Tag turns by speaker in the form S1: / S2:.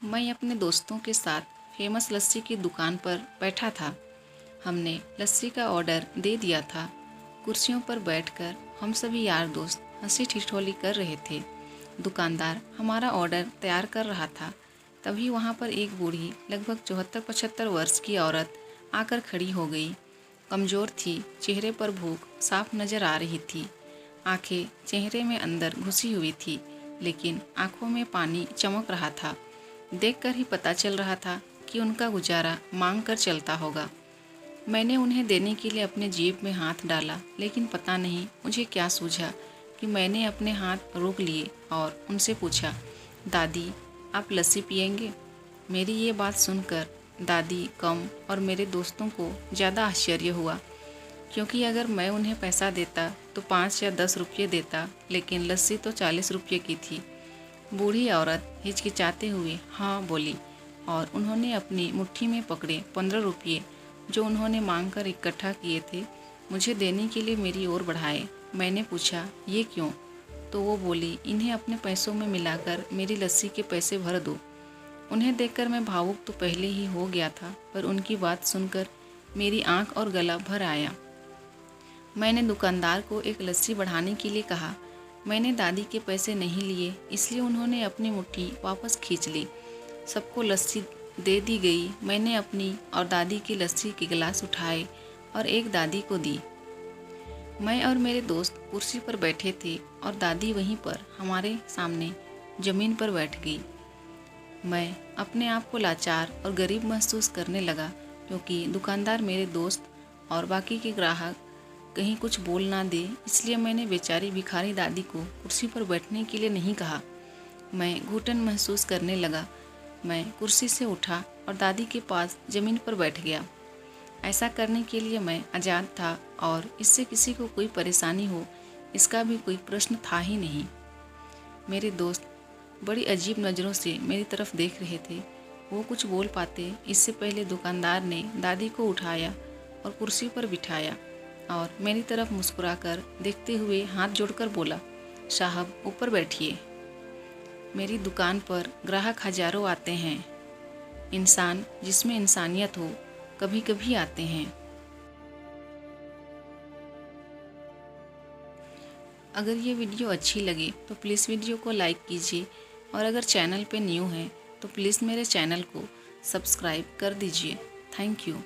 S1: मैं अपने दोस्तों के साथ फेमस लस्सी की दुकान पर बैठा था। हमने लस्सी का ऑर्डर दे दिया था। कुर्सियों पर बैठकर हम सभी यार दोस्त हंसी ठिठोली कर रहे थे। दुकानदार हमारा ऑर्डर तैयार कर रहा था। तभी वहाँ पर एक बूढ़ी लगभग 74-75 वर्ष की औरत आकर खड़ी हो गई। कमज़ोर थी, चेहरे पर भूख साफ नज़र आ रही थी। आंखें चेहरे में अंदर घुसी हुई थी, लेकिन आंखों में पानी चमक रहा था। देखकर ही पता चल रहा था कि उनका गुजारा मांग कर चलता होगा। मैंने उन्हें देने के लिए अपने जेब में हाथ डाला, लेकिन पता नहीं मुझे क्या सूझा कि मैंने अपने हाथ रोक लिए और उनसे पूछा, दादी आप लस्सी पिएंगे? मेरी ये बात सुनकर दादी कम और मेरे दोस्तों को ज़्यादा आश्चर्य हुआ, क्योंकि अगर मैं उन्हें पैसा देता तो 5 या 10 रुपये देता, लेकिन लस्सी तो 40 रुपये की थी। बूढ़ी औरत हिचकिचाते हुए हाँ बोली और उन्होंने अपनी मुट्ठी में पकड़े 15 रुपये जो उन्होंने मांग कर इकट्ठा किए थे, मुझे देने के लिए मेरी ओर बढ़ाए। मैंने पूछा, ये क्यों? तो वो बोली, इन्हें अपने पैसों में मिलाकर मेरी लस्सी के पैसे भर दो। उन्हें देखकर मैं भावुक तो पहले ही हो गया था, पर उनकी बात सुनकर मेरी आंख और गला भर आया। मैंने दुकानदार को एक लस्सी बढ़ाने के लिए कहा। मैंने दादी के पैसे नहीं लिए, इसलिए उन्होंने अपनी मुट्ठी वापस खींच ली। सबको लस्सी दे दी गई। मैंने अपनी और दादी की लस्सी के गिलास उठाए और एक दादी को दी। मैं और मेरे दोस्त कुर्सी पर बैठे थे और दादी वहीं पर हमारे सामने ज़मीन पर बैठ गई। मैं अपने आप को लाचार और गरीब महसूस करने लगा, क्योंकि दुकानदार मेरे दोस्त और बाकी के ग्राहक कहीं कुछ बोल ना दे, इसलिए मैंने बेचारी भिखारी दादी को कुर्सी पर बैठने के लिए नहीं कहा। मैं घुटन महसूस करने लगा। मैं कुर्सी से उठा और दादी के पास ज़मीन पर बैठ गया। ऐसा करने के लिए मैं आज़ाद था और इससे किसी को कोई परेशानी हो, इसका भी कोई प्रश्न था ही नहीं। मेरे दोस्त बड़ी अजीब नज़रों से मेरी तरफ देख रहे थे। वो कुछ बोल पाते इससे पहले दुकानदार ने दादी को उठाया और कुर्सी पर बिठाया और मेरी तरफ मुस्कुराकर देखते हुए हाथ जोड़कर बोला, साहब ऊपर बैठिए। मेरी दुकान पर ग्राहक हजारों आते हैं। इंसान जिसमें इंसानियत हो कभी कभी आते हैं। अगर ये वीडियो अच्छी लगे तो प्लीज़ वीडियो को लाइक कीजिए और अगर चैनल पे न्यू हैं तो प्लीज़ मेरे चैनल को सब्सक्राइब कर दीजिए। Thank you.